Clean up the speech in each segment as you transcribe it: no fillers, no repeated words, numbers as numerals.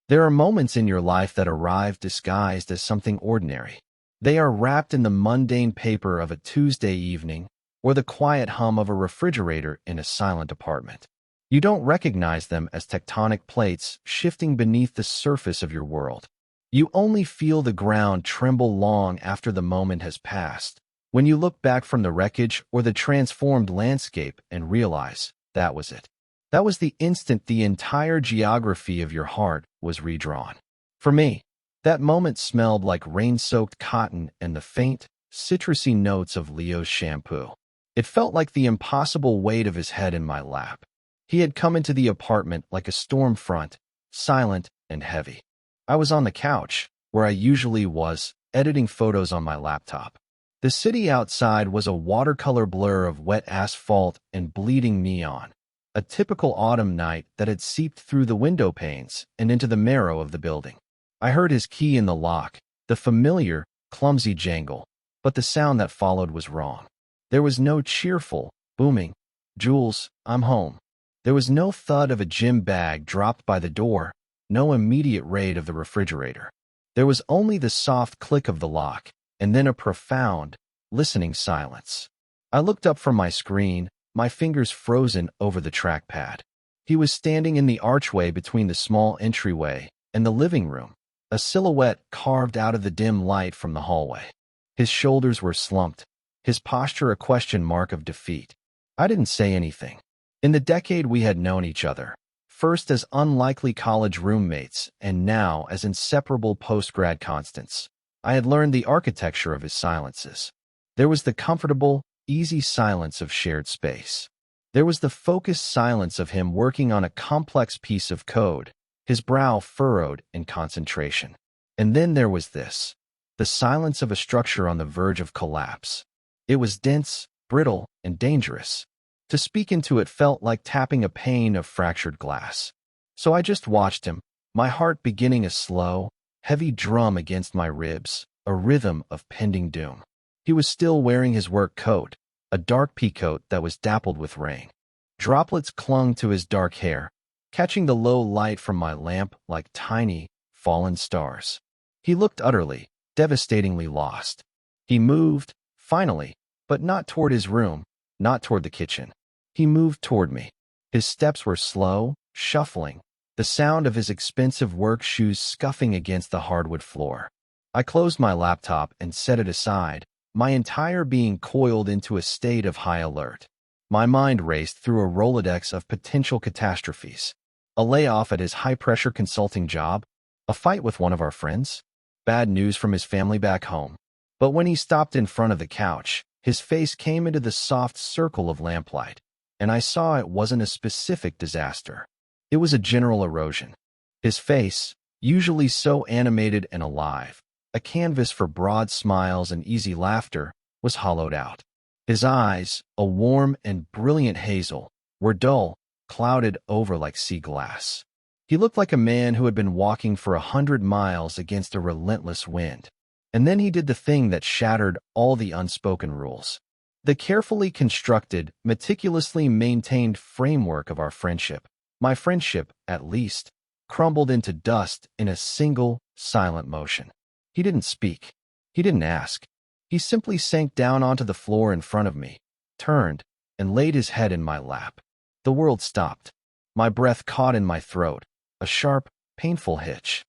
There are moments in your life that arrive disguised as something ordinary. They are wrapped in the mundane paper of a Tuesday evening or the quiet hum of a refrigerator in a silent apartment. You don't recognize them as tectonic plates shifting beneath the surface of your world. You only feel the ground tremble long after the moment has passed, when you look back from the wreckage or the transformed landscape and realize that was it. That was the instant the entire geography of your heart was redrawn. For me, that moment smelled like rain-soaked cotton and the faint, citrusy notes of Leo's shampoo. It felt like the impossible weight of his head in my lap. He had come into the apartment like a storm front, silent and heavy. I was on the couch, where I usually was, editing photos on my laptop. The city outside was a watercolor blur of wet asphalt and bleeding neon, a typical autumn night that had seeped through the window panes and into the marrow of the building. I heard his key in the lock, the familiar, clumsy jangle, but the sound that followed was wrong. There was no cheerful, booming, "Jules, I'm home." There was no thud of a gym bag dropped by the door, no immediate raid of the refrigerator. There was only the soft click of the lock, and then a profound, listening silence. I looked up from my screen, my fingers frozen over the trackpad. He was standing in the archway between the small entryway and the living room, a silhouette carved out of the dim light from the hallway. His shoulders were slumped, his posture a question mark of defeat. I didn't say anything. In the decade we had known each other, first as unlikely college roommates and now as inseparable post-grad constants, I had learned the architecture of his silences. There was the comfortable, easy silence of shared space. There was the focused silence of him working on a complex piece of code, his brow furrowed in concentration. And then there was this, the silence of a structure on the verge of collapse. It was dense, brittle, and dangerous. To speak into it felt like tapping a pane of fractured glass. So I just watched him, my heart beginning a slow, heavy drum against my ribs, a rhythm of pending doom. He was still wearing his work coat, a dark peacoat that was dappled with rain. Droplets clung to his dark hair, catching the low light from my lamp like tiny, fallen stars. He looked utterly, devastatingly lost. He moved, finally, but not toward his room, not toward the kitchen. He moved toward me. His steps were slow, shuffling, the sound of his expensive work shoes scuffing against the hardwood floor. I closed my laptop and set it aside, my entire being coiled into a state of high alert. My mind raced through a Rolodex of potential catastrophes. A layoff at his high-pressure consulting job, a fight with one of our friends, bad news from his family back home. But when he stopped in front of the couch, his face came into the soft circle of lamplight, and I saw it wasn't a specific disaster. It was a general erosion. His face, usually so animated and alive, a canvas for broad smiles and easy laughter, was hollowed out. His eyes, a warm and brilliant hazel, were dull, clouded over like sea glass. He looked like a man who had been walking for 100 miles against a relentless wind. And then he did the thing that shattered all the unspoken rules. The carefully constructed, meticulously maintained framework of our friendship, my friendship, at least, crumbled into dust in a single, silent motion. He didn't speak. He didn't ask. He simply sank down onto the floor in front of me, turned, and laid his head in my lap. The world stopped. My breath caught in my throat, a sharp, painful hitch.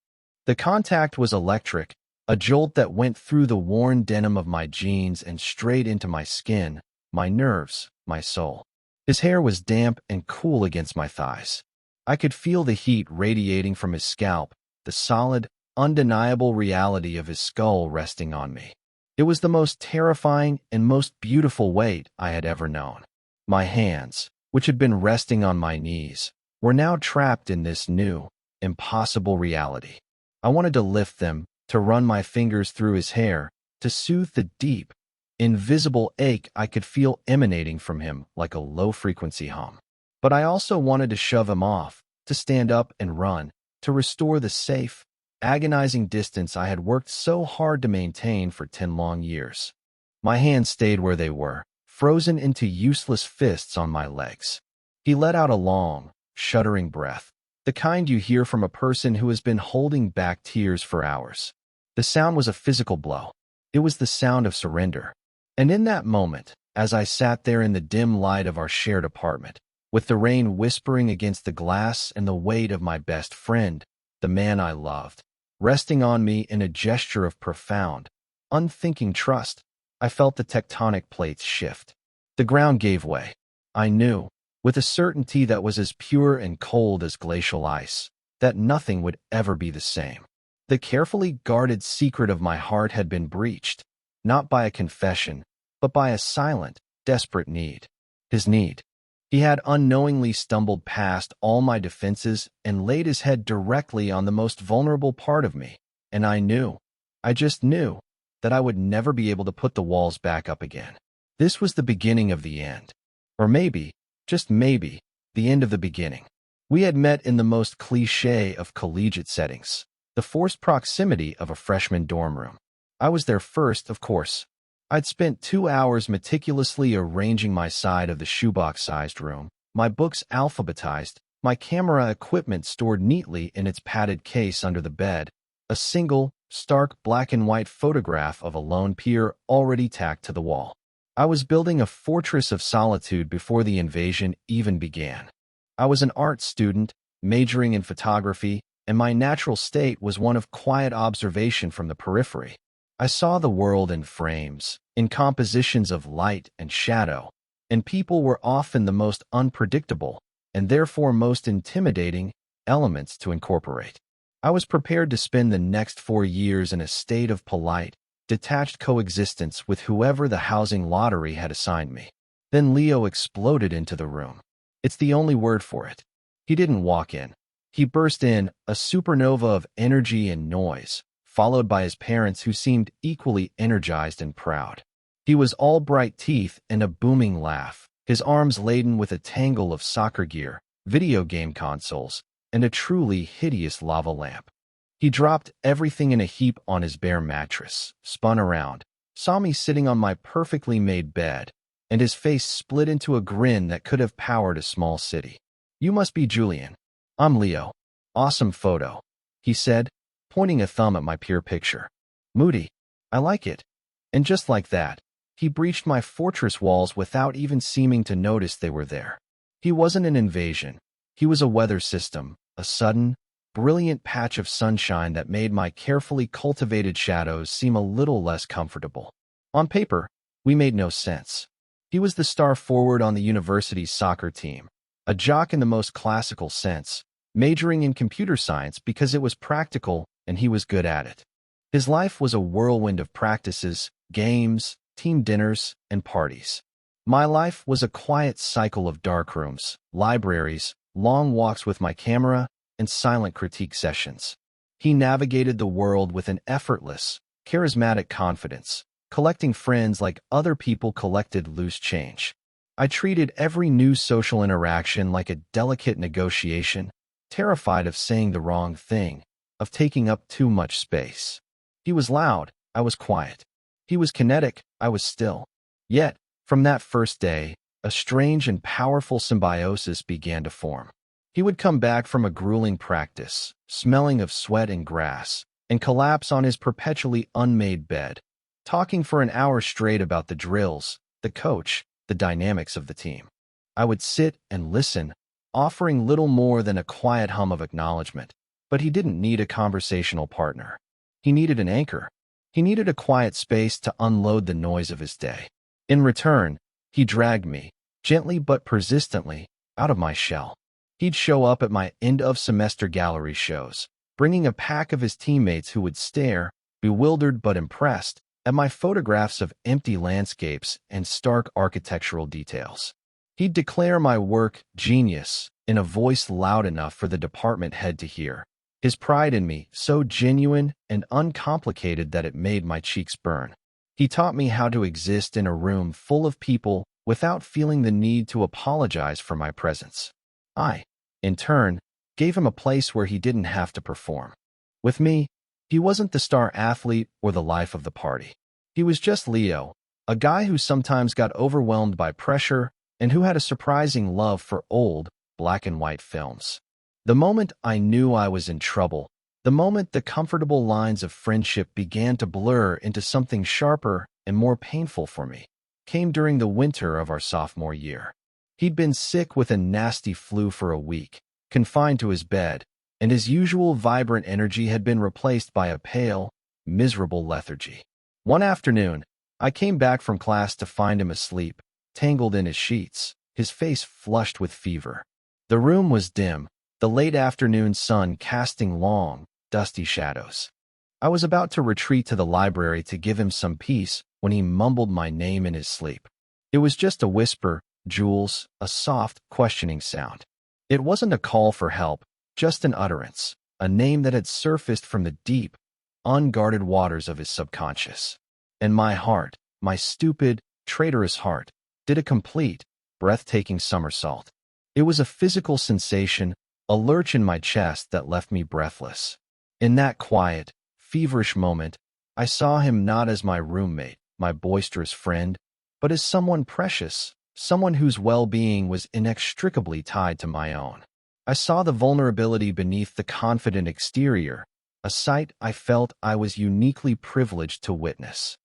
The contact was electric, a jolt that went through the worn denim of my jeans and straight into my skin, my nerves, my soul. His hair was damp and cool against my thighs. I could feel the heat radiating from his scalp, the solid, undeniable reality of his skull resting on me. It was the most terrifying and most beautiful weight I had ever known. My hands, which had been resting on my knees, were now trapped in this new, impossible reality. I wanted to lift them, to run my fingers through his hair, to soothe the deep, invisible ache I could feel emanating from him like a low-frequency hum. But I also wanted to shove him off, to stand up and run, to restore the safe, agonizing distance I had worked so hard to maintain for 10 long years. My hands stayed where they were, frozen into useless fists on my legs. He let out a long, shuddering breath. the kind you hear from a person who has been holding back tears for hours. The sound was a physical blow. It was the sound of surrender. And in that moment, as I sat there in the dim light of our shared apartment, with the rain whispering against the glass and the weight of my best friend, the man I loved, resting on me in a gesture of profound, unthinking trust, I felt the tectonic plates shift. The ground gave way. I knew, with a certainty that was as pure and cold as glacial ice, that nothing would ever be the same. The carefully guarded secret of my heart had been breached, not by a confession, but by a silent, desperate need. His need. He had unknowingly stumbled past all my defenses and laid his head directly on the most vulnerable part of me, and I just knew, that I would never be able to put the walls back up again. This was the beginning of the end. Or maybe, just maybe, the end of the beginning. We had met in the most cliché of collegiate settings, the forced proximity of a freshman dorm room. I was there first, of course. I'd spent 2 hours meticulously arranging my side of the shoebox-sized room, my books alphabetized, my camera equipment stored neatly in its padded case under the bed, a single, stark black-and-white photograph of a lone peer already tacked to the wall. I was building a fortress of solitude before the invasion even began. I was an art student, majoring in photography, and my natural state was one of quiet observation from the periphery. I saw the world in frames, in compositions of light and shadow, and people were often the most unpredictable, and therefore most intimidating, elements to incorporate. I was prepared to spend the next 4 years in a state of polite, detached coexistence with whoever the housing lottery had assigned me. Then Leo exploded into the room. It's the only word for it. He didn't walk in. He burst in, a supernova of energy and noise, followed by his parents who seemed equally energized and proud. He was all bright teeth and a booming laugh, his arms laden with a tangle of soccer gear, video game consoles, and a truly hideous lava lamp. He dropped everything in a heap on his bare mattress, spun around, saw me sitting on my perfectly made bed, and his face split into a grin that could have powered a small city. "You must be Julian." "I'm Leo." "Awesome photo," he said, pointing a thumb at my peer picture. "Moody. I like it." And just like that, he breached my fortress walls without even seeming to notice they were there. He wasn't an invasion. He was a weather system, a sudden, brilliant patch of sunshine that made my carefully cultivated shadows seem a little less comfortable. On paper, we made no sense. He was the star forward on the university's soccer team, a jock in the most classical sense, majoring in computer science because it was practical and he was good at it. His life was a whirlwind of practices, games, team dinners, and parties. My life was a quiet cycle of darkrooms, libraries, long walks with my camera, and silent critique sessions. He navigated the world with an effortless, charismatic confidence, collecting friends like other people collected loose change. I treated every new social interaction like a delicate negotiation, terrified of saying the wrong thing, of taking up too much space. He was loud, I was quiet. He was kinetic, I was still. Yet, from that first day, a strange and powerful symbiosis began to form. He would come back from a grueling practice, smelling of sweat and grass, and collapse on his perpetually unmade bed, talking for an hour straight about the drills, the coach, the dynamics of the team. I would sit and listen, offering little more than a quiet hum of acknowledgement, but he didn't need a conversational partner. He needed an anchor. He needed a quiet space to unload the noise of his day. In return, he dragged me, gently but persistently, out of my shell. He'd show up at my end-of-semester gallery shows, bringing a pack of his teammates who would stare, bewildered but impressed, at my photographs of empty landscapes and stark architectural details. He'd declare my work genius in a voice loud enough for the department head to hear, his pride in me so genuine and uncomplicated that it made my cheeks burn. He taught me how to exist in a room full of people without feeling the need to apologize for my presence. I, in turn, gave him a place where he didn't have to perform. With me, he wasn't the star athlete or the life of the party. He was just Leo, a guy who sometimes got overwhelmed by pressure and who had a surprising love for old, black and white films. The moment I knew I was in trouble, the moment the comfortable lines of friendship began to blur into something sharper and more painful for me, came during the winter of our sophomore year. He'd been sick with a nasty flu for a week, confined to his bed, and his usual vibrant energy had been replaced by a pale, miserable lethargy. One afternoon, I came back from class to find him asleep, tangled in his sheets, his face flushed with fever. The room was dim, the late afternoon sun casting long, dusty shadows. I was about to retreat to the library to give him some peace when he mumbled my name in his sleep. It was just a whisper, "Jules," a soft, questioning sound. It wasn't a call for help, just an utterance, a name that had surfaced from the deep, unguarded waters of his subconscious. And my heart, my stupid, traitorous heart, did a complete, breathtaking somersault. It was a physical sensation, a lurch in my chest that left me breathless. In that quiet, feverish moment, I saw him not as my roommate, my boisterous friend, but as someone precious, someone whose well-being was inextricably tied to my own. I saw the vulnerability beneath the confident exterior, a sight I felt I was uniquely privileged to witness.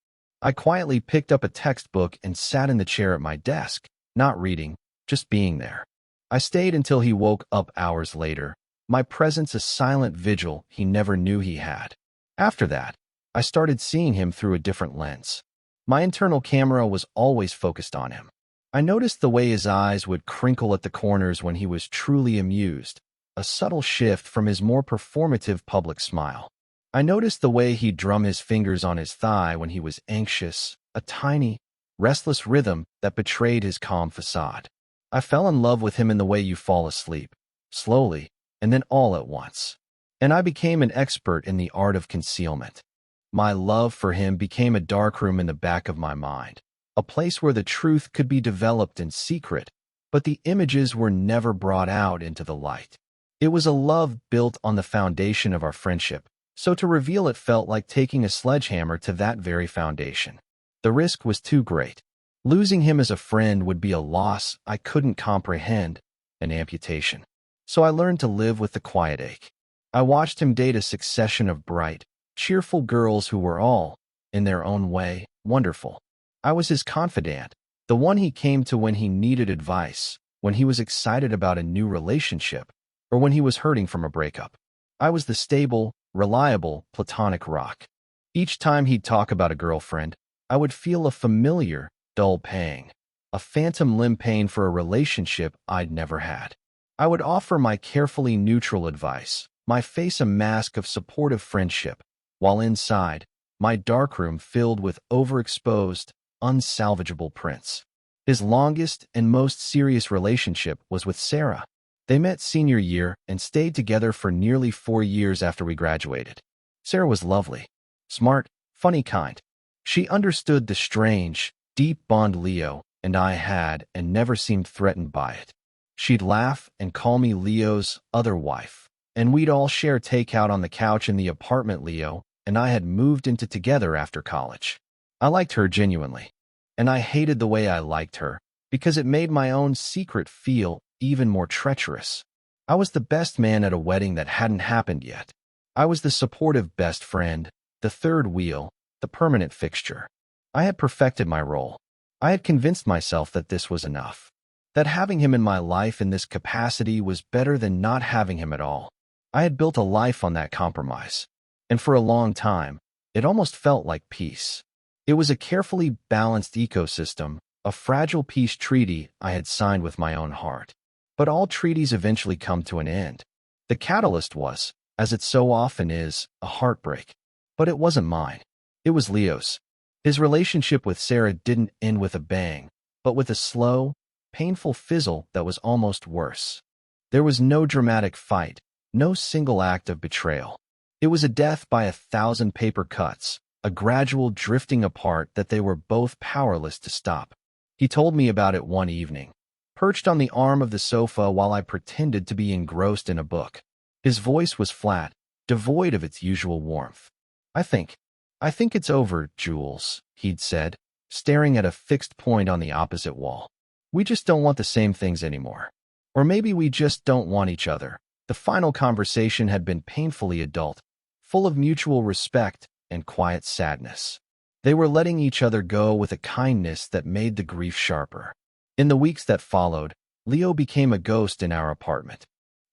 I quietly picked up a textbook and sat in the chair at my desk, not reading, just being there. I stayed until he woke up hours later, my presence a silent vigil he never knew he had. After that, I started seeing him through a different lens. My internal camera was always focused on him. I noticed the way his eyes would crinkle at the corners when he was truly amused, a subtle shift from his more performative public smile. I noticed the way he'd drum his fingers on his thigh when he was anxious, a tiny, restless rhythm that betrayed his calm facade. I fell in love with him in the way you fall asleep, slowly, and then all at once. And I became an expert in the art of concealment. My love for him became a darkroom in the back of my mind, a place where the truth could be developed in secret, but the images were never brought out into the light. It was a love built on the foundation of our friendship, so to reveal it felt like taking a sledgehammer to that very foundation. The risk was too great. Losing him as a friend would be a loss I couldn't comprehend, an amputation. So I learned to live with the quiet ache. I watched him date a succession of bright, cheerful girls who were all, in their own way, wonderful. I was his confidant, the one he came to when he needed advice, when he was excited about a new relationship, or when he was hurting from a breakup. I was the stable, reliable, platonic rock. Each time he'd talk about a girlfriend, I would feel a familiar, dull pang, a phantom limb pain for a relationship I'd never had. I would offer my carefully neutral advice, my face a mask of supportive friendship, while inside, my darkroom filled with overexposed, unsalvageable prints. His longest and most serious relationship was with Sarah. They met senior year and stayed together for nearly 4 years after we graduated. Sarah was lovely, smart, funny kind. She understood the strange, deep bond Leo and I had and never seemed threatened by it. She'd laugh and call me Leo's other wife, and we'd all share takeout on the couch in the apartment Leo and I had moved into together after college. I liked her genuinely, and I hated the way I liked her because it made my own secret feel even more treacherous. I was the best man at a wedding that hadn't happened yet. I was the supportive best friend, the third wheel, the permanent fixture. I had perfected my role. I had convinced myself that this was enough, that having him in my life in this capacity was better than not having him at all. I had built a life on that compromise, and for a long time, it almost felt like peace. It was a carefully balanced ecosystem, a fragile peace treaty I had signed with my own heart. But all treaties eventually come to an end. The catalyst was, as it so often is, a heartbreak. But it wasn't mine. It was Leo's. His relationship with Sarah didn't end with a bang, but with a slow, painful fizzle that was almost worse. There was no dramatic fight, no single act of betrayal. It was a death by 1,000 paper cuts, a gradual drifting apart that they were both powerless to stop. He told me about it one evening, perched on the arm of the sofa while I pretended to be engrossed in a book. His voice was flat, devoid of its usual warmth. I think it's over, Jules," he'd said, staring at a fixed point on the opposite wall. "We just don't want the same things anymore. Or maybe we just don't want each other. The final conversation had been painfully adult, full of mutual respect and quiet sadness. They were letting each other go with a kindness that made the grief sharper. In the weeks that followed, Leo became a ghost in our apartment.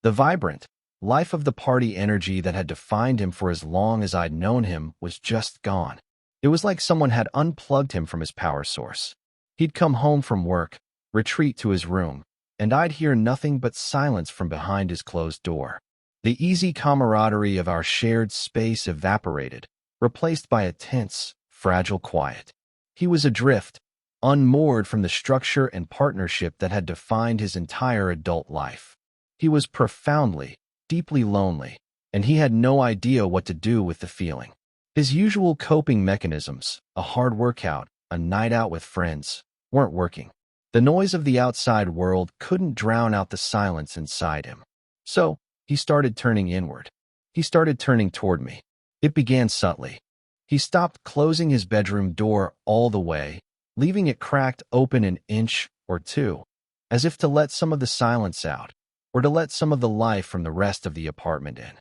The vibrant, life-of-the-party energy that had defined him for as long as I'd known him was just gone. It was like someone had unplugged him from his power source. He'd come home from work, retreat to his room, and I'd hear nothing but silence from behind his closed door. The easy camaraderie of our shared space evaporated, replaced by a tense, fragile quiet. He was adrift, unmoored from the structure and partnership that had defined his entire adult life. He was profoundly, deeply lonely, and he had no idea what to do with the feeling. His usual coping mechanisms, a hard workout, a night out with friends, weren't working. The noise of the outside world couldn't drown out the silence inside him. So, he started turning inward. He started turning toward me. It began subtly. He stopped closing his bedroom door all the way, leaving it cracked open an inch or two, as if to let some of the silence out, or to let some of the life from the rest of the apartment in.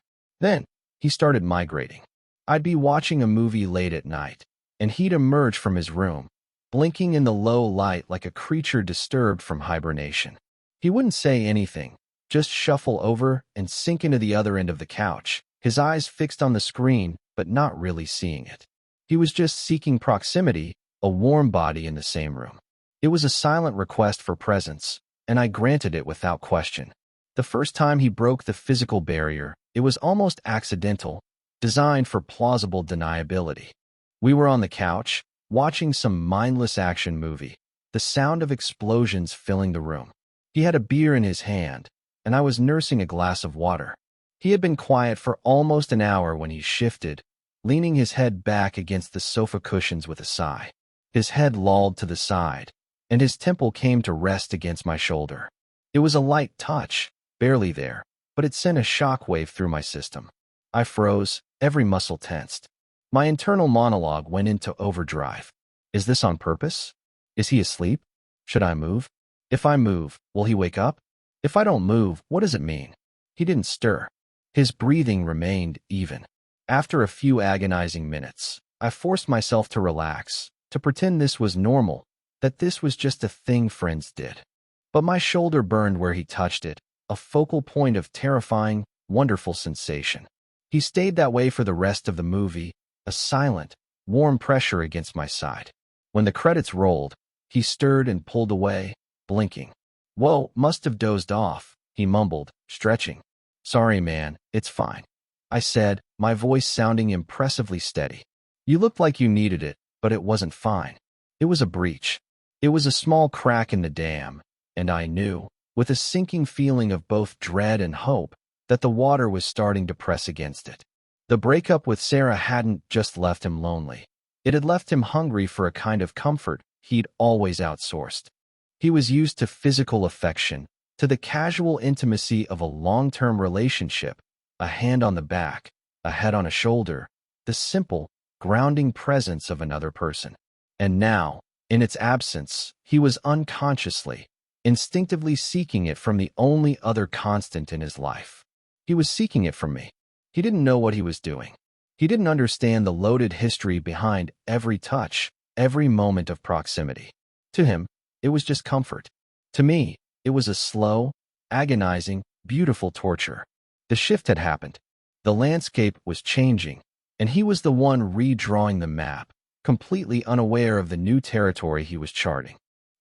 Then, he started migrating. I'd be watching a movie late at night, and he'd emerge from his room, blinking in the low light like a creature disturbed from hibernation. He wouldn't say anything, just shuffle over and sink into the other end of the couch, his eyes fixed on the screen but not really seeing it. He was just seeking proximity, a warm body in the same room. It was a silent request for presence, and I granted it without question. The first time he broke the physical barrier, it was almost accidental, designed for plausible deniability. We were on the couch, watching some mindless action movie, the sound of explosions filling the room. He had a beer in his hand, and I was nursing a glass of water. He had been quiet for almost an hour when he shifted, leaning his head back against the sofa cushions with a sigh. His head lolled to the side, and his temple came to rest against my shoulder. It was a light touch, barely there, but it sent a shockwave through my system. I froze, every muscle tensed. My internal monologue went into overdrive. Is this on purpose? Is he asleep? Should I move? If I move, will he wake up? If I don't move, what does it mean? He didn't stir. His breathing remained even. After a few agonizing minutes, I forced myself to relax, to pretend this was normal, that this was just a thing friends did. But my shoulder burned where he touched it, a focal point of terrifying, wonderful sensation. He stayed that way for the rest of the movie, a silent, warm pressure against my side. When the credits rolled, he stirred and pulled away, blinking. Whoa, must have dozed off, he mumbled, stretching. Sorry, man, it's fine, I said, my voice sounding impressively steady. You looked like you needed it, but it wasn't fine. It was a breach. It was a small crack in the dam, and I knew, with a sinking feeling of both dread and hope, that the water was starting to press against it. The breakup with Sarah hadn't just left him lonely. It had left him hungry for a kind of comfort he'd always outsourced. He was used to physical affection, to the casual intimacy of a long-term relationship, a hand on the back, a head on a shoulder, the simple, grounding presence of another person. And now, in its absence, he was unconsciously, instinctively seeking it from the only other constant in his life. He was seeking it from me. He didn't know what he was doing. He didn't understand the loaded history behind every touch, every moment of proximity. To him, it was just comfort. To me, it was a slow, agonizing, beautiful torture. The shift had happened. The landscape was changing, and he was the one redrawing the map, completely unaware of the new territory he was charting.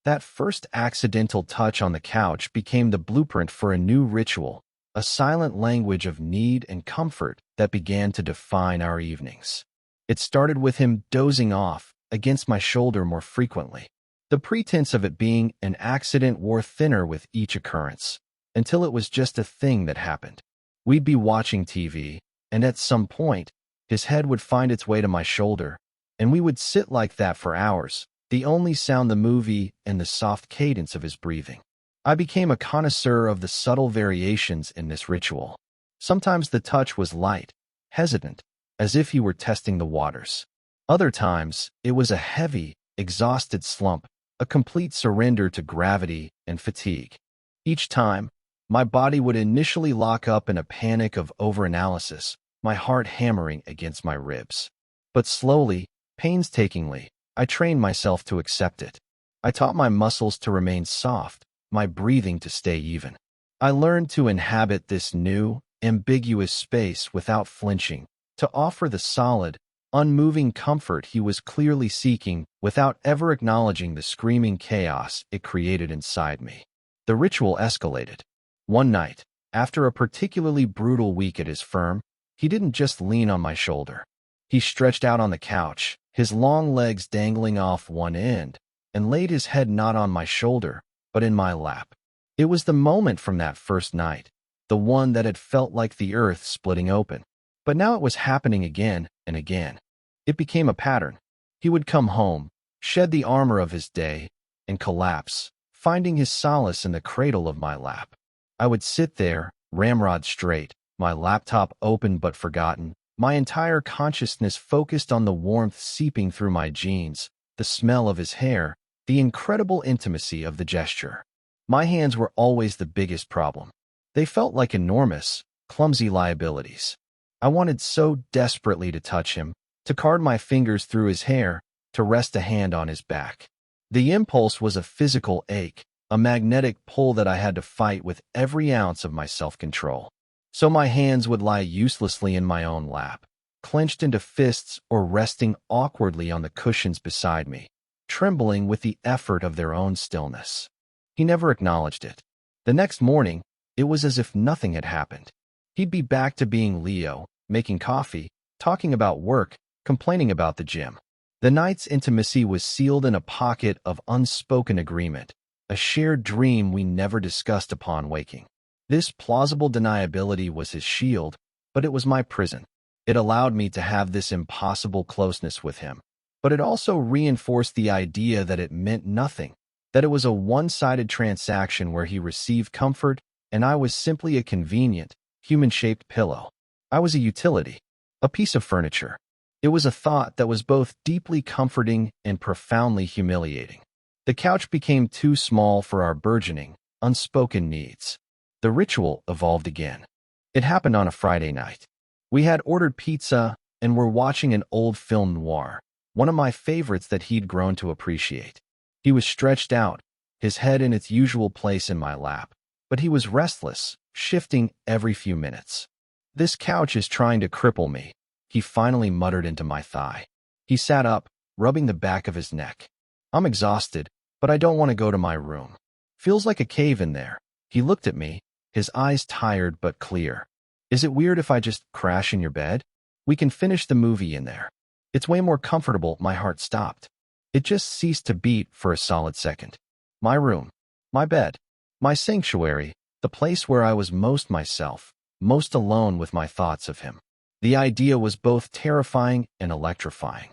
That first accidental touch on the couch became the blueprint for a new ritual, a silent language of need and comfort that began to define our evenings. It started with him dozing off against my shoulder more frequently. The pretense of it being an accident wore thinner with each occurrence, until it was just a thing that happened. We'd be watching TV, and at some point, his head would find its way to my shoulder, and we would sit like that for hours, the only sound the movie and the soft cadence of his breathing. I became a connoisseur of the subtle variations in this ritual. Sometimes the touch was light, hesitant, as if he were testing the waters. Other times, it was a heavy, exhausted slump, a complete surrender to gravity and fatigue. Each time, My body would initially lock up in a panic of overanalysis, my heart hammering against my ribs. But slowly, painstakingly, I trained myself to accept it. I taught my muscles to remain soft, my breathing to stay even. I learned to inhabit this new, ambiguous space without flinching, to offer the solid, unmoving comfort he was clearly seeking without ever acknowledging the screaming chaos it created inside me. The ritual escalated. One night, after a particularly brutal week at his firm, he didn't just lean on my shoulder. He stretched out on the couch, his long legs dangling off one end, and laid his head not on my shoulder, but in my lap. It was the moment from that first night, the one that had felt like the earth splitting open. But now it was happening again and again. It became a pattern. He would come home, shed the armor of his day, and collapse, finding his solace in the cradle of my lap. I would sit there, ramrod straight, my laptop open but forgotten, my entire consciousness focused on the warmth seeping through my jeans, the smell of his hair, the incredible intimacy of the gesture. My hands were always the biggest problem. They felt like enormous, clumsy liabilities. I wanted so desperately to touch him, to card my fingers through his hair, to rest a hand on his back. The impulse was a physical ache, a magnetic pull that I had to fight with every ounce of my self-control. So my hands would lie uselessly in my own lap, clenched into fists or resting awkwardly on the cushions beside me, trembling with the effort of their own stillness. He never acknowledged it. The next morning, it was as if nothing had happened. He'd be back to being Leo, making coffee, talking about work, complaining about the gym. The night's intimacy was sealed in a pocket of unspoken agreement, a shared dream we never discussed upon waking. This plausible deniability was his shield, but it was my prison. It allowed me to have this impossible closeness with him, but it also reinforced the idea that it meant nothing, that it was a one-sided transaction where he received comfort and I was simply a convenient, human-shaped pillow. I was a utility, a piece of furniture. It was a thought that was both deeply comforting and profoundly humiliating. The couch became too small for our burgeoning, unspoken needs. The ritual evolved again. It happened on a Friday night. We had ordered pizza and were watching an old film noir, one of my favorites that he'd grown to appreciate. He was stretched out, his head in its usual place in my lap, but he was restless, shifting every few minutes. "This couch is trying to cripple me," he finally muttered into my thigh. He sat up, rubbing the back of his neck. "I'm exhausted, but I don't want to go to my room. Feels like a cave in there." He looked at me, his eyes tired but clear. "Is it weird if I just crash in your bed? We can finish the movie in there. It's way more comfortable." My heart stopped. It just ceased to beat for a solid second. My room, my bed, my sanctuary, the place where I was most myself, most alone with my thoughts of him. The idea was both terrifying and electrifying.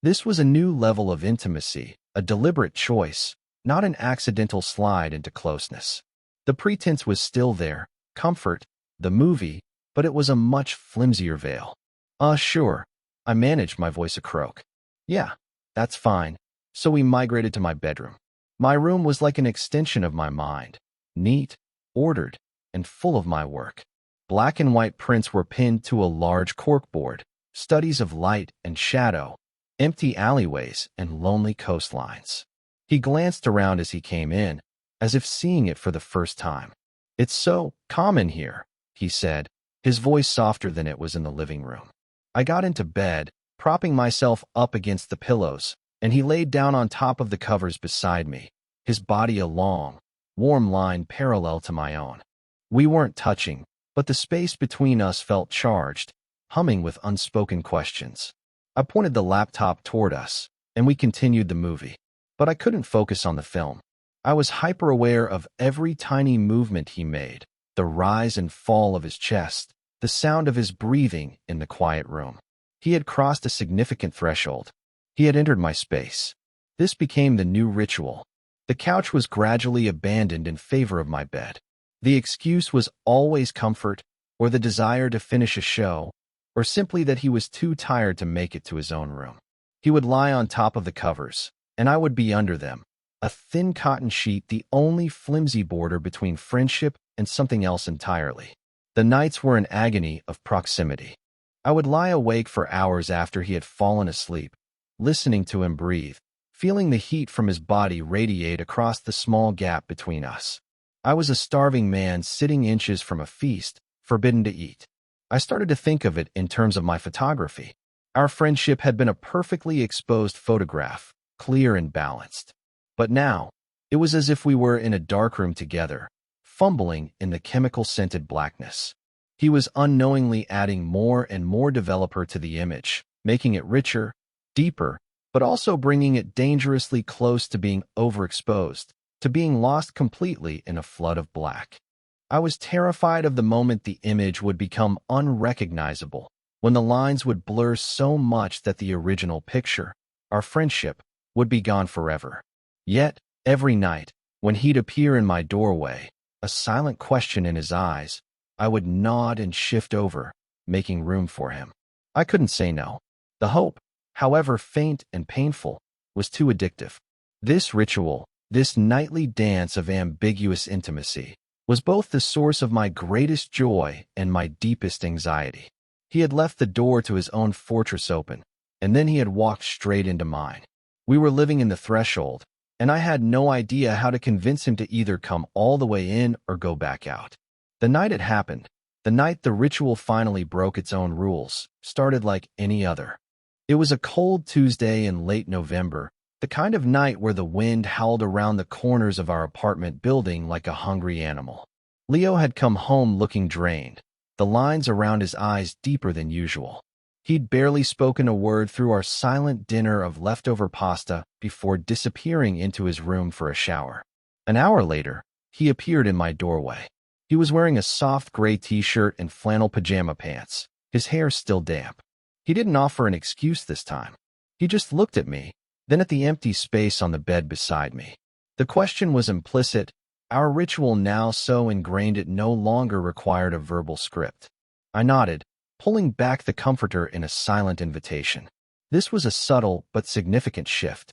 This was a new level of intimacy, a deliberate choice, not an accidental slide into closeness. The pretense was still there, comfort, the movie, but it was a much flimsier veil. Sure," I managed, my voice a croak. "Yeah, that's fine." So we migrated to my bedroom. My room was like an extension of my mind, neat, ordered, and full of my work. Black and white prints were pinned to a large corkboard, studies of light and shadow, empty alleyways and lonely coastlines. He glanced around as he came in, as if seeing it for the first time. "It's so common here," he said, his voice softer than it was in the living room. I got into bed, propping myself up against the pillows, and he laid down on top of the covers beside me, his body a long, warm line parallel to my own. We weren't touching, but the space between us felt charged, humming with unspoken questions. I pointed the laptop toward us, and we continued the movie. But I couldn't focus on the film. I was hyper-aware of every tiny movement he made, the rise and fall of his chest, the sound of his breathing in the quiet room. He had crossed a significant threshold. He had entered my space. This became the new ritual. The couch was gradually abandoned in favor of my bed. The excuse was always comfort, or the desire to finish a show, or simply that he was too tired to make it to his own room. He would lie on top of the covers, and I would be under them, a thin cotton sheet the only flimsy border between friendship and something else entirely. The nights were an agony of proximity. I would lie awake for hours after he had fallen asleep, listening to him breathe, feeling the heat from his body radiate across the small gap between us. I was a starving man sitting inches from a feast, forbidden to eat. I started to think of it in terms of my photography. Our friendship had been a perfectly exposed photograph, clear and balanced. But now, it was as if we were in a darkroom together, fumbling in the chemical-scented blackness. He was unknowingly adding more and more developer to the image, making it richer, deeper, but also bringing it dangerously close to being overexposed, to being lost completely in a flood of black. I was terrified of the moment the image would become unrecognizable, when the lines would blur so much that the original picture, our friendship, would be gone forever. Yet, every night, when he'd appear in my doorway, a silent question in his eyes, I would nod and shift over, making room for him. I couldn't say no. The hope, however faint and painful, was too addictive. This ritual, this nightly dance of ambiguous intimacy, was both the source of my greatest joy and my deepest anxiety. He had left the door to his own fortress open, and then he had walked straight into mine. We were living in the threshold, and I had no idea how to convince him to either come all the way in or go back out. The night it happened, the night the ritual finally broke its own rules, started like any other. It was a cold Tuesday in late November, the kind of night where the wind howled around the corners of our apartment building like a hungry animal. Leo had come home looking drained, the lines around his eyes deeper than usual. He'd barely spoken a word through our silent dinner of leftover pasta before disappearing into his room for a shower. An hour later, he appeared in my doorway. He was wearing a soft gray t-shirt and flannel pajama pants, his hair still damp. He didn't offer an excuse this time. He just looked at me, then at the empty space on the bed beside me. The question was implicit, our ritual now so ingrained it no longer required a verbal script. I nodded, pulling back the comforter in a silent invitation. This was a subtle but significant shift.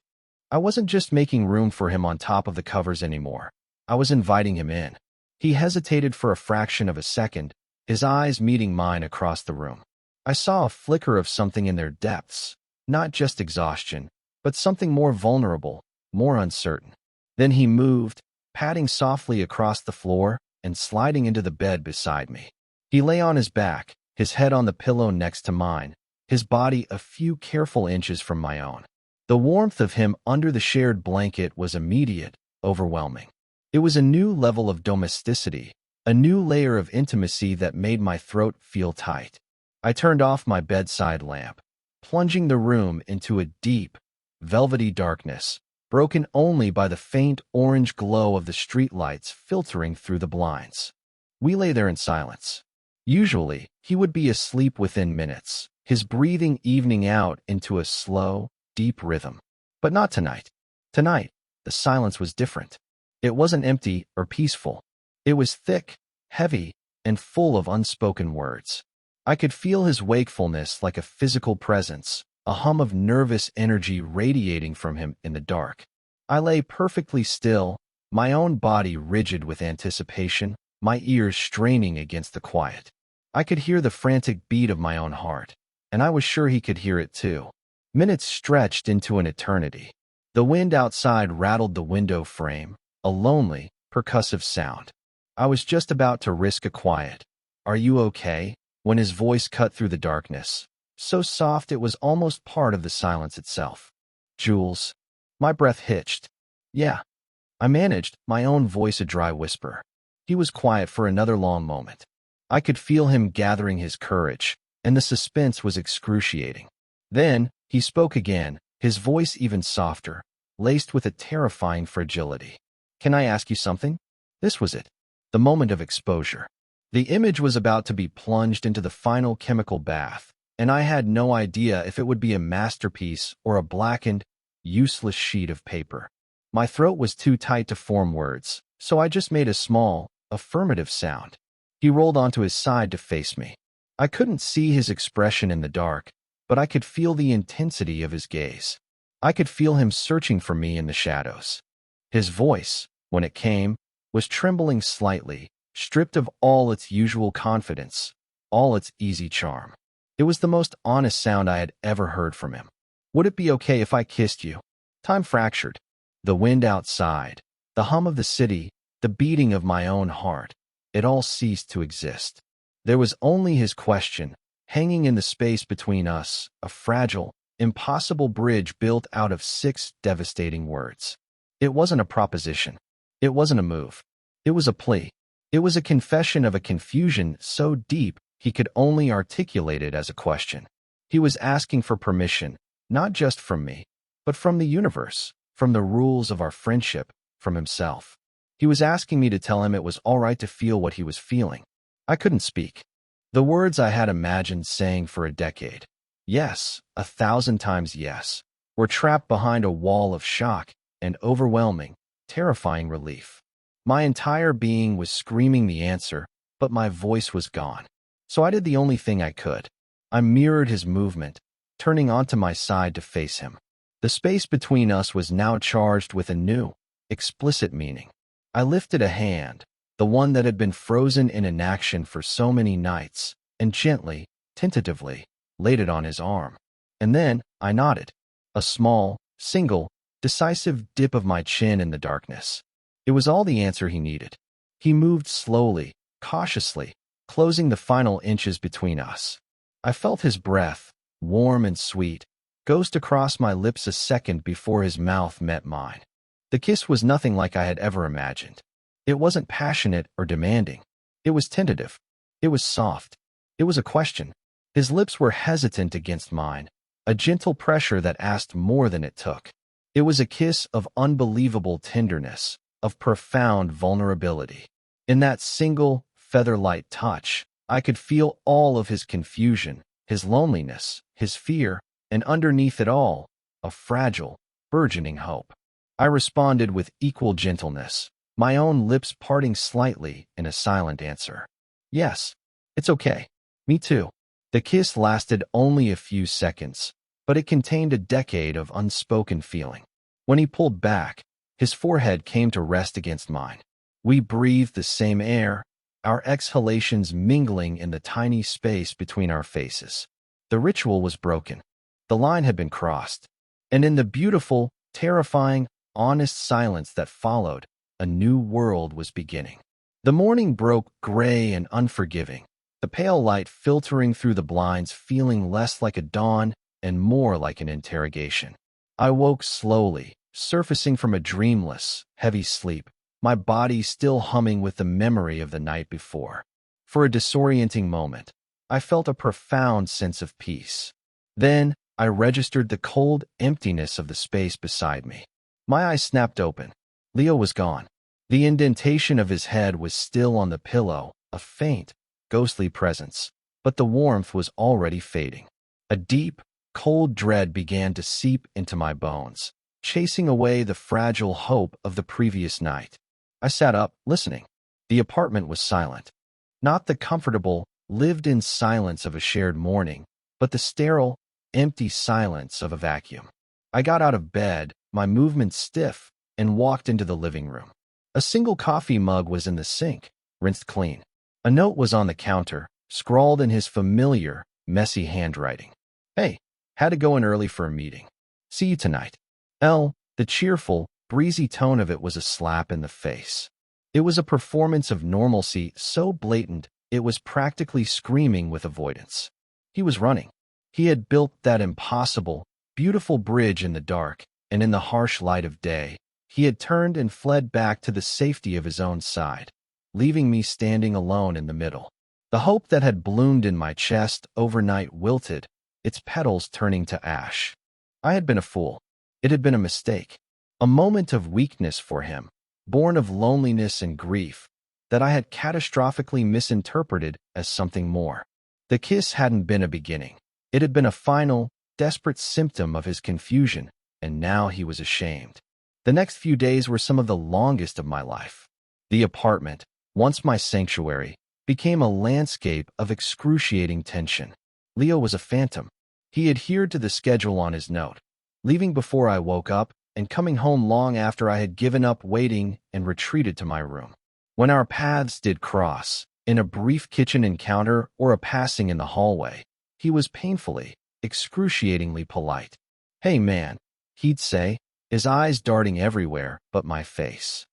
I wasn't just making room for him on top of the covers anymore. I was inviting him in. He hesitated for a fraction of a second, his eyes meeting mine across the room. I saw a flicker of something in their depths, not just exhaustion, but something more vulnerable, more uncertain. Then he moved, padding softly across the floor and sliding into the bed beside me. He lay on his back, his head on the pillow next to mine, his body a few careful inches from my own. The warmth of him under the shared blanket was immediate, overwhelming. It was a new level of domesticity, a new layer of intimacy that made my throat feel tight. I turned off my bedside lamp, plunging the room into a deep, velvety darkness, broken only by the faint orange glow of the streetlights filtering through the blinds. We lay there in silence. Usually, he would be asleep within minutes, his breathing evening out into a slow, deep rhythm. But not tonight. Tonight, the silence was different. It wasn't empty or peaceful. It was thick, heavy, and full of unspoken words. I could feel his wakefulness like a physical presence, a hum of nervous energy radiating from him in the dark. I lay perfectly still, my own body rigid with anticipation, my ears straining against the quiet. I could hear the frantic beat of my own heart, and I was sure he could hear it too. Minutes stretched into an eternity. The wind outside rattled the window frame, a lonely, percussive sound. I was just about to risk a quiet, "Are you okay?" when his voice cut through the darkness, so soft it was almost part of the silence itself. "Jules." My breath hitched. "Yeah." I managed, my own voice a dry whisper. He was quiet for another long moment. I could feel him gathering his courage, and the suspense was excruciating. Then, he spoke again, his voice even softer, laced with a terrifying fragility. "Can I ask you something?" This was it. The moment of exposure. The image was about to be plunged into the final chemical bath, and I had no idea if it would be a masterpiece or a blackened, useless sheet of paper. My throat was too tight to form words, so I just made a small, affirmative sound. He rolled onto his side to face me. I couldn't see his expression in the dark, but I could feel the intensity of his gaze. I could feel him searching for me in the shadows. His voice, when it came, was trembling slightly, stripped of all its usual confidence, all its easy charm. It was the most honest sound I had ever heard from him. Would it be okay if I kissed you? Time fractured. The wind outside, the hum of the city, the beating of my own heart, it all ceased to exist. There was only his question, hanging in the space between us, a fragile, impossible bridge built out of 6 devastating words. It wasn't a proposition. It wasn't a move. It was a plea. It was a confession of a confusion so deep he could only articulate it as a question. He was asking for permission, not just from me, but from the universe, from the rules of our friendship, from himself. He was asking me to tell him it was all right to feel what he was feeling. I couldn't speak. The words I had imagined saying for a decade, yes, 1,000 times yes, were trapped behind a wall of shock and overwhelming, terrifying relief. My entire being was screaming the answer, but my voice was gone. So I did the only thing I could. I mirrored his movement, turning onto my side to face him. The space between us was now charged with a new, explicit meaning. I lifted a hand, the one that had been frozen in inaction for so many nights, and gently, tentatively, laid it on his arm. And then I nodded, a small, single, decisive dip of my chin in the darkness. It was all the answer he needed. He moved slowly, cautiously, closing the final inches between us. I felt his breath, warm and sweet, ghost across my lips a second before his mouth met mine. The kiss was nothing like I had ever imagined. It wasn't passionate or demanding. It was tentative. It was soft. It was a question. His lips were hesitant against mine, a gentle pressure that asked more than it took. It was a kiss of unbelievable tenderness, of profound vulnerability. In that single, feather-light touch, I could feel all of his confusion, his loneliness, his fear, and underneath it all, a fragile, burgeoning hope. I responded with equal gentleness, my own lips parting slightly in a silent answer. Yes, it's okay. Me too. The kiss lasted only a few seconds, but it contained a decade of unspoken feeling. When he pulled back, his forehead came to rest against mine. We breathed the same air, our exhalations mingling in the tiny space between our faces. The ritual was broken. The line had been crossed. And in the beautiful, terrifying, honest silence that followed, a new world was beginning. The morning broke gray and unforgiving, the pale light filtering through the blinds feeling less like a dawn and more like an interrogation. I woke slowly, surfacing from a dreamless, heavy sleep, my body still humming with the memory of the night before. For a disorienting moment, I felt a profound sense of peace. Then, I registered the cold emptiness of the space beside me. My eyes snapped open. Leo was gone. The indentation of his head was still on the pillow, a faint, ghostly presence, but the warmth was already fading. A deep, cold dread began to seep into my bones, chasing away the fragile hope of the previous night. I sat up, listening. The apartment was silent. Not the comfortable, lived-in silence of a shared morning, but the sterile, empty silence of a vacuum. I got out of bed, my movements stiff, and walked into the living room. A single coffee mug was in the sink, rinsed clean. A note was on the counter, scrawled in his familiar, messy handwriting. Hey, had to go in early for a meeting. See you tonight. The cheerful, breezy tone of it was a slap in the face. It was a performance of normalcy so blatant it was practically screaming with avoidance. He was running. He had built that impossible, beautiful bridge in the dark, and in the harsh light of day, he had turned and fled back to the safety of his own side, leaving me standing alone in the middle. The hope that had bloomed in my chest overnight wilted, its petals turning to ash. I had been a fool. It had been a mistake, a moment of weakness for him, born of loneliness and grief, that I had catastrophically misinterpreted as something more. The kiss hadn't been a beginning. It had been a final, desperate symptom of his confusion, and now he was ashamed. The next few days were some of the longest of my life. The apartment, once my sanctuary, became a landscape of excruciating tension. Leo was a phantom. He adhered to the schedule on his note, leaving before I woke up and coming home long after I had given up waiting and retreated to my room. When our paths did cross, in a brief kitchen encounter or a passing in the hallway, he was painfully, excruciatingly polite. "Hey man," he'd say, his eyes darting everywhere but my face.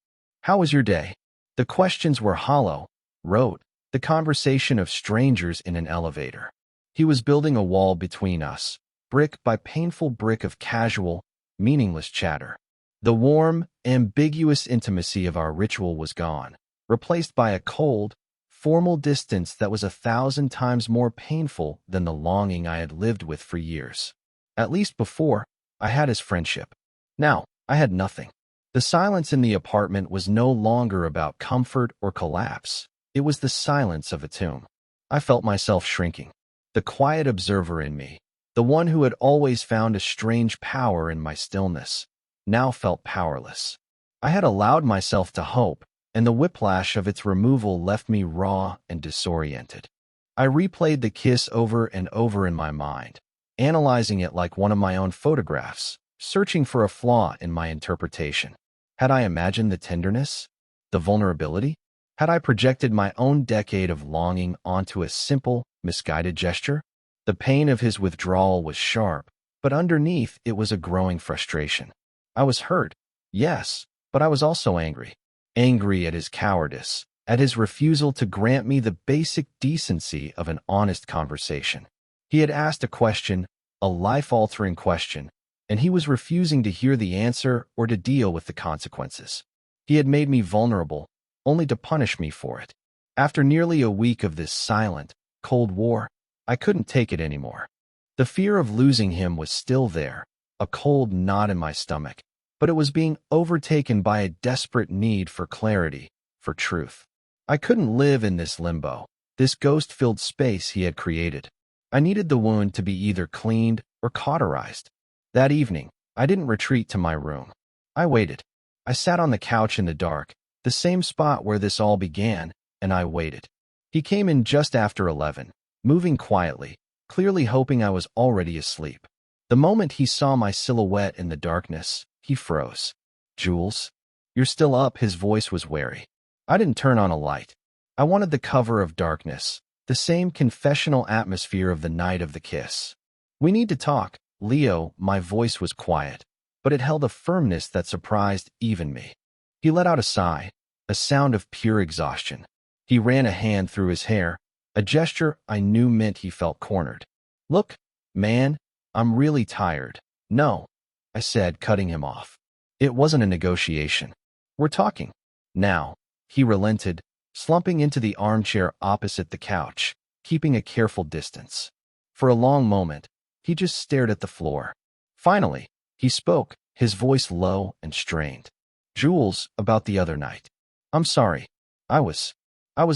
"How was your day?" The questions were hollow, rote, the conversation of strangers in an elevator. He was building a wall between us, brick by painful brick of casual, meaningless chatter. The warm, ambiguous intimacy of our ritual was gone, replaced by a cold, formal distance that was 1,000 times more painful than the longing I had lived with for years. At least before, I had his friendship. Now, I had nothing. The silence in the apartment was no longer about comfort or collapse. It was the silence of a tomb. I felt myself shrinking. The quiet observer in me, the one who had always found a strange power in my stillness, now felt powerless. I had allowed myself to hope, and the whiplash of its removal left me raw and disoriented. I replayed the kiss over and over in my mind, analyzing it like one of my own photographs, searching for a flaw in my interpretation. Had I imagined the tenderness? The vulnerability? Had I projected my own decade of longing onto a simple, misguided gesture? The pain of his withdrawal was sharp, but underneath it was a growing frustration. I was hurt, yes, but I was also angry. Angry at his cowardice, at his refusal to grant me the basic decency of an honest conversation. He had asked a question, a life-altering question, and he was refusing to hear the answer or to deal with the consequences. He had made me vulnerable, only to punish me for it. After nearly a week of this silent, cold war, I couldn't take it anymore. The fear of losing him was still there, a cold knot in my stomach, but it was being overtaken by a desperate need for clarity, for truth. I couldn't live in this limbo, this ghost-filled space he had created. I needed the wound to be either cleaned or cauterized. That evening, I didn't retreat to my room. I waited. I sat on the couch in the dark, the same spot where this all began, and I waited. He came in just after 11, moving quietly, clearly hoping I was already asleep. The moment he saw my silhouette in the darkness, he froze. "Jules, you're still up," his voice was wary. I didn't turn on a light. I wanted the cover of darkness, the same confessional atmosphere of the night of the kiss. "We need to talk, Leo." My voice was quiet, but it held a firmness that surprised even me. He let out a sigh, a sound of pure exhaustion. He ran a hand through his hair, a gesture I knew meant he felt cornered. "Look, man, I'm really tired." "No," I said, cutting him off. "It wasn't a negotiation. We're talking. Now." He relented, slumping into the armchair opposite the couch, keeping a careful distance. For a long moment, he just stared at the floor. Finally, he spoke, his voice low and strained. "Jules, about the other night. I'm sorry. I was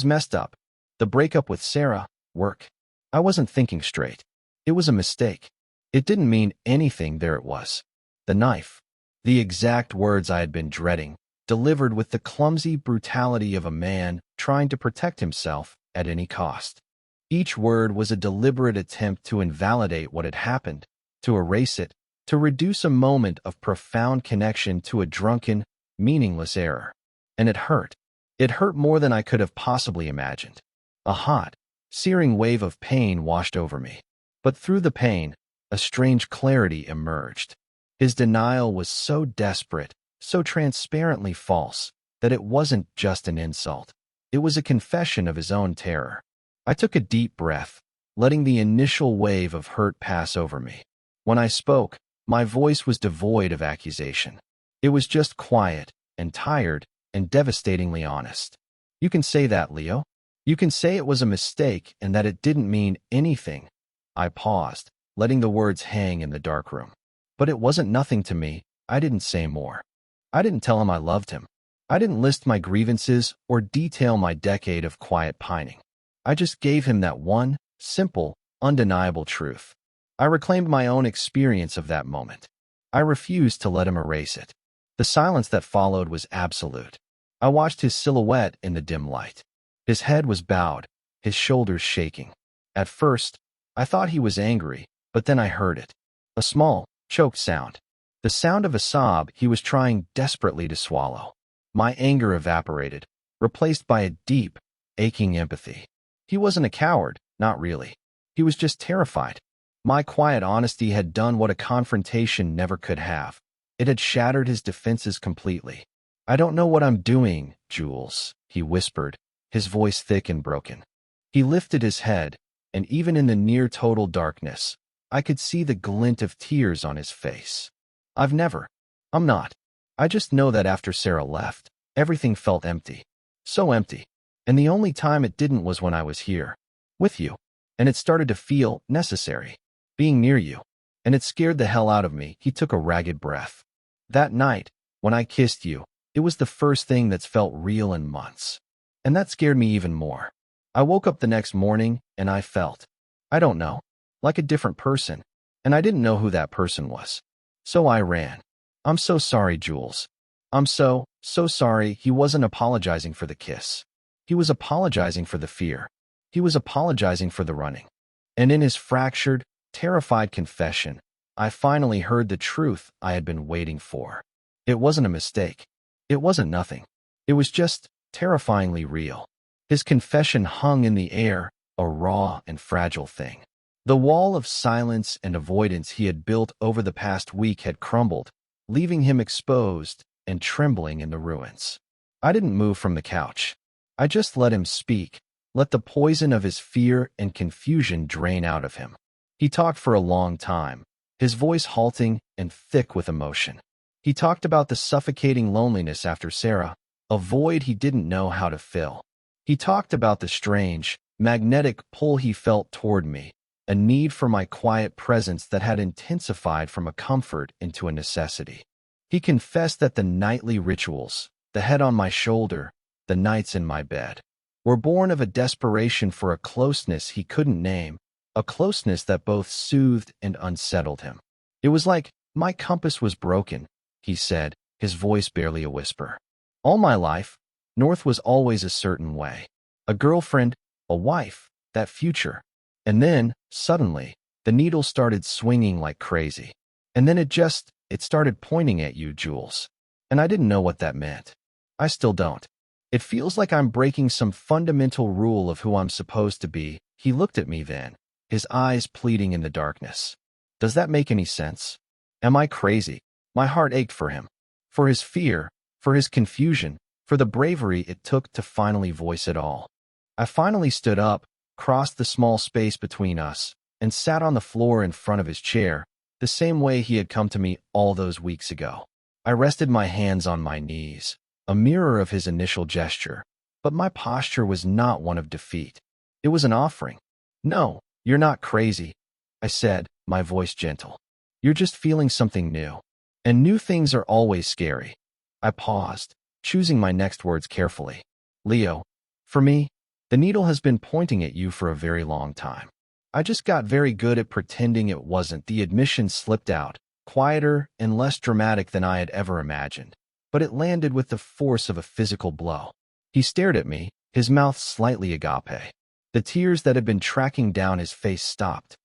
messed up. The breakup with Sarah, work. I wasn't thinking straight. It was a mistake. It didn't mean anything." There it was. The knife. The exact words I had been dreading, delivered with the clumsy brutality of a man trying to protect himself at any cost. Each word was a deliberate attempt to invalidate what had happened, to erase it, to reduce a moment of profound connection to a drunken, meaningless error. And it hurt. It hurt more than I could have possibly imagined. A hot, searing wave of pain washed over me. But through the pain, a strange clarity emerged. His denial was so desperate, so transparently false, that it wasn't just an insult. It was a confession of his own terror. I took a deep breath, letting the initial wave of hurt pass over me. When I spoke, my voice was devoid of accusation. It was just quiet and tired and devastatingly honest. "You can say that, Leo. You can say it was a mistake and that it didn't mean anything." I paused, letting the words hang in the darkroom. But it wasn't nothing to me. I didn't say more. I didn't tell him I loved him. I didn't list my grievances or detail my decade of quiet pining. I just gave him that one, simple, undeniable truth. I reclaimed my own experience of that moment. I refused to let him erase it. The silence that followed was absolute. I watched his silhouette in the dim light. His head was bowed, his shoulders shaking. At first, I thought he was angry, but then I heard it. A small, choked sound. The sound of a sob he was trying desperately to swallow. My anger evaporated. replaced by a deep, aching empathy. He wasn't a coward, not really. He was just terrified. My quiet honesty had done what a confrontation never could have. It had shattered his defenses completely. "I don't know what I'm doing, Jules," he whispered, his voice thick and broken. He lifted his head, and even in the near-total darkness, I could see the glint of tears on his face. I'm not. I just know that after Sarah left, everything felt empty. So empty. And the only time it didn't was when I was here. With you. And it started to feel necessary. Being near you. And it scared the hell out of me." He took a ragged breath. "That night, when I kissed you, it was the first thing that's felt real in months. And that scared me even more. I woke up the next morning, and I felt, I don't know, like a different person. And I didn't know who that person was. So I ran. I'm so sorry, Jules. I'm so sorry." He wasn't apologizing for the kiss. He was apologizing for the fear. He was apologizing for the running. And in his fractured, terrified confession, I finally heard the truth I had been waiting for. It wasn't a mistake. It wasn't nothing. It was just terrifyingly real. His confession hung in the air, a raw and fragile thing. The wall of silence and avoidance he had built over the past week had crumbled, leaving him exposed and trembling in the ruins. I didn't move from the couch. I just let him speak, let the poison of his fear and confusion drain out of him. He talked for a long time, his voice halting and thick with emotion. He talked about the suffocating loneliness after Sarah, a void he didn't know how to fill. He talked about the strange, magnetic pull he felt toward me, a need for my quiet presence that had intensified from a comfort into a necessity. He confessed that the nightly rituals, the head on my shoulder, the nights in my bed, were born of a desperation for a closeness he couldn't name, a closeness that both soothed and unsettled him. It was like my compass was broken, he said, his voice barely a whisper. All my life, North was always a certain way. A girlfriend, a wife, that future. And then, suddenly, the needle started swinging like crazy. And then it started pointing at you, Jules. And I didn't know what that meant. I still don't. It feels like I'm breaking some fundamental rule of who I'm supposed to be. He looked at me then, his eyes pleading in the darkness. Does that make any sense? Am I crazy? My heart ached for him. For his fear, for his confusion, for the bravery it took to finally voice it all. I finally stood up, crossed the small space between us, and sat on the floor in front of his chair, the same way he had come to me all those weeks ago. I rested my hands on my knees, a mirror of his initial gesture, but my posture was not one of defeat. It was an offering. "No, you're not crazy," I said, my voice gentle. "You're just feeling something new. And new things are always scary." I paused, choosing my next words carefully. "Leo, for me, the needle has been pointing at you for a very long time. I just got very good at pretending it wasn't." The admission slipped out, quieter and less dramatic than I had ever imagined, but it landed with the force of a physical blow. He stared at me, his mouth slightly agape. The tears that had been tracking down his face stopped.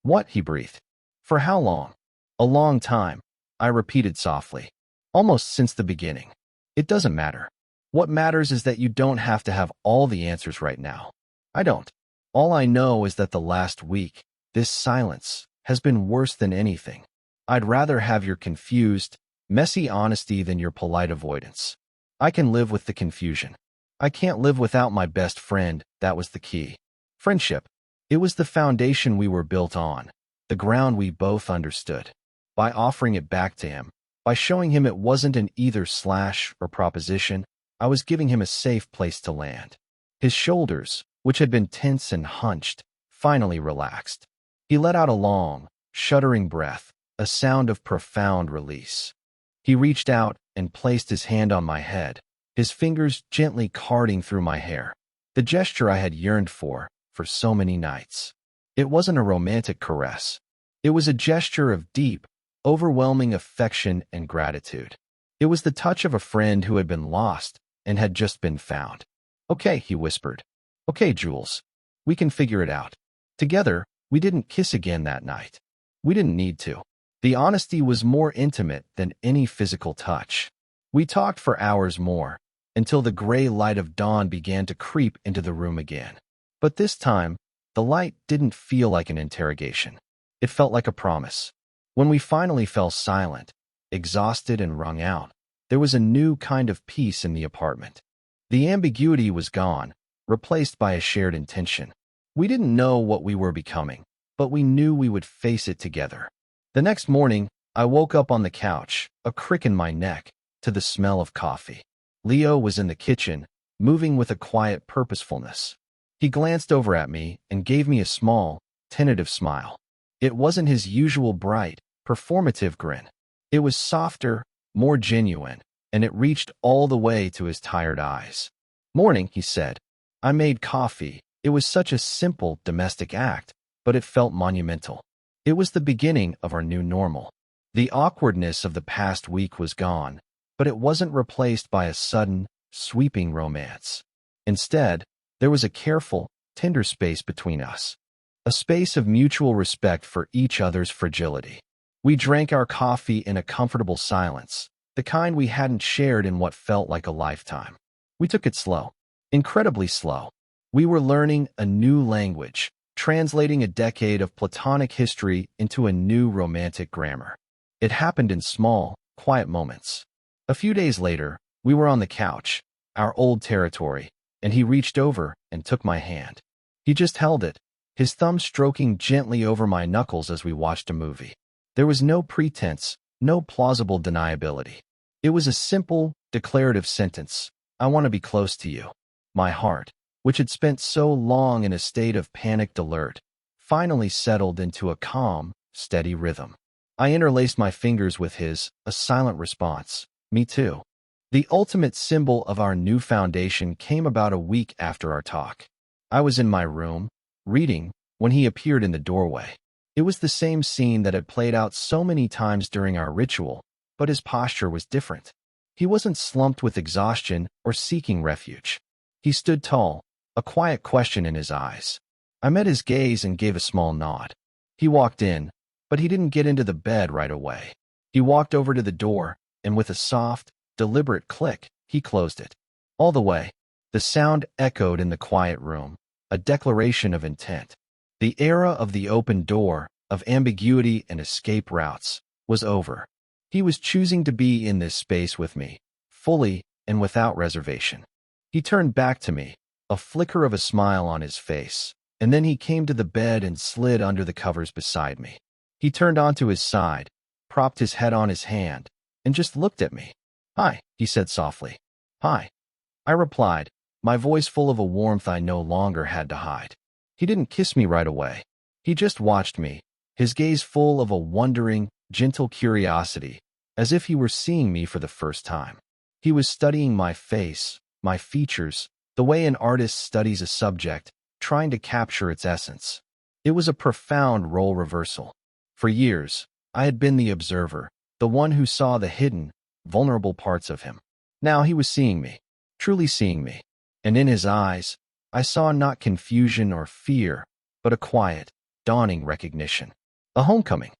"What?" he breathed. "For how long?" "A long time," I repeated softly. "Almost since the beginning. It doesn't matter. What matters is that you don't have to have all the answers right now. I don't. All I know is that the last week, this silence, has been worse than anything. I'd rather have your confused, messy honesty than your polite avoidance. I can live with the confusion. I can't live without my best friend." That was the key. Friendship. It was the foundation we were built on, the ground we both understood. By offering it back to him, by showing him it wasn't an either/or proposition, I was giving him a safe place to land. His shoulders, which had been tense and hunched, finally relaxed. He let out a long, shuddering breath, a sound of profound release. He reached out and placed his hand on my head, his fingers gently carding through my hair. The gesture I had yearned for so many nights. It wasn't a romantic caress. It was a gesture of deep, overwhelming affection and gratitude. It was the touch of a friend who had been lost and had just been found. "Okay," he whispered. "Okay, Jules. We can figure it out." Together, we didn't kiss again that night. We didn't need to. The honesty was more intimate than any physical touch. We talked for hours more, until the gray light of dawn began to creep into the room again. But this time, the light didn't feel like an interrogation. It felt like a promise. When we finally fell silent, exhausted and wrung out, there was a new kind of peace in the apartment. The ambiguity was gone, replaced by a shared intention. We didn't know what we were becoming, but we knew we would face it together. The next morning, I woke up on the couch, a crick in my neck, to the smell of coffee. Leo was in the kitchen, moving with a quiet purposefulness. He glanced over at me and gave me a small, tentative smile. It wasn't his usual bright, performative grin. It was softer, more genuine, and it reached all the way to his tired eyes. "Morning," he said. I made coffee. It was such a simple, domestic act, but it felt monumental. It was the beginning of our new normal. The awkwardness of the past week was gone, but it wasn't replaced by a sudden, sweeping romance. Instead, there was a careful, tender space between us. A space of mutual respect for each other's fragility. We drank our coffee in a comfortable silence, the kind we hadn't shared in what felt like a lifetime. We took it slow, incredibly slow. We were learning a new language, translating a decade of platonic history into a new romantic grammar. It happened in small, quiet moments. A few days later, we were on the couch, our old territory, and he reached over and took my hand. He just held it, his thumb stroking gently over my knuckles as we watched a movie. There was no pretense, no plausible deniability. It was a simple, declarative sentence. "I want to be close to you." My heart, which had spent so long in a state of panicked alert, finally settled into a calm, steady rhythm. I interlaced my fingers with his, a silent response. "Me too." The ultimate symbol of our new foundation came about a week after our talk. I was in my room, reading, when he appeared in the doorway. It was the same scene that had played out so many times during our ritual, but his posture was different. He wasn't slumped with exhaustion or seeking refuge. He stood tall, a quiet question in his eyes. I met his gaze and gave a small nod. He walked in, but he didn't get into the bed right away. He walked over to the door, and with a soft, deliberate click, he closed it. All the way, the sound echoed in the quiet room, a declaration of intent. The era of the open door, of ambiguity and escape routes, was over. He was choosing to be in this space with me, fully and without reservation. He turned back to me, a flicker of a smile on his face, and then he came to the bed and slid under the covers beside me. He turned onto his side, propped his head on his hand, and just looked at me. "Hi," he said softly. "Hi," I replied, my voice full of a warmth I no longer had to hide. He didn't kiss me right away. He just watched me, his gaze full of a wondering, gentle curiosity, as if he were seeing me for the first time. He was studying my face, my features, the way an artist studies a subject, trying to capture its essence. It was a profound role reversal. For years, I had been the observer, the one who saw the hidden, vulnerable parts of him. Now he was seeing me, truly seeing me, and in his eyes, I saw not confusion or fear, but a quiet, dawning recognition. A homecoming.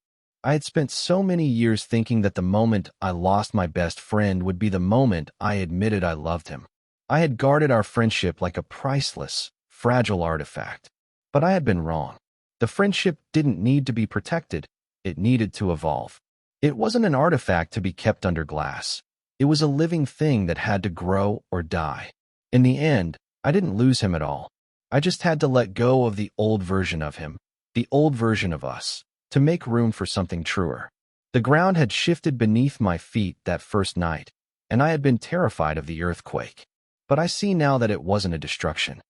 I had spent so many years thinking that the moment I lost my best friend would be the moment I admitted I loved him. I had guarded our friendship like a priceless, fragile artifact. But I had been wrong. The friendship didn't need to be protected. It needed to evolve. It wasn't an artifact to be kept under glass. It was a living thing that had to grow or die. In the end, I didn't lose him at all. I just had to let go of the old version of him, the old version of us, to make room for something truer. The ground had shifted beneath my feet that first night, and I had been terrified of the earthquake. But I see now that it wasn't a destruction.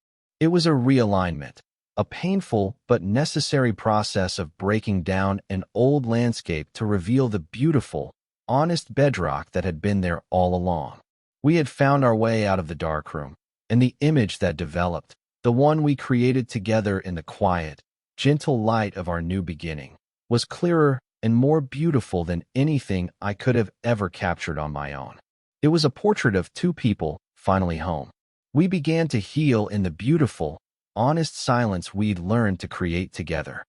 It was a realignment, a painful but necessary process of breaking down an old landscape to reveal the beautiful, honest bedrock that had been there all along. We had found our way out of the darkroom, and the image that developed, the one we created together in the quiet, gentle light of our new beginning, was clearer and more beautiful than anything I could have ever captured on my own. It was a portrait of two people finally home. We began to heal in the beautiful, honest silence we'd learned to create together.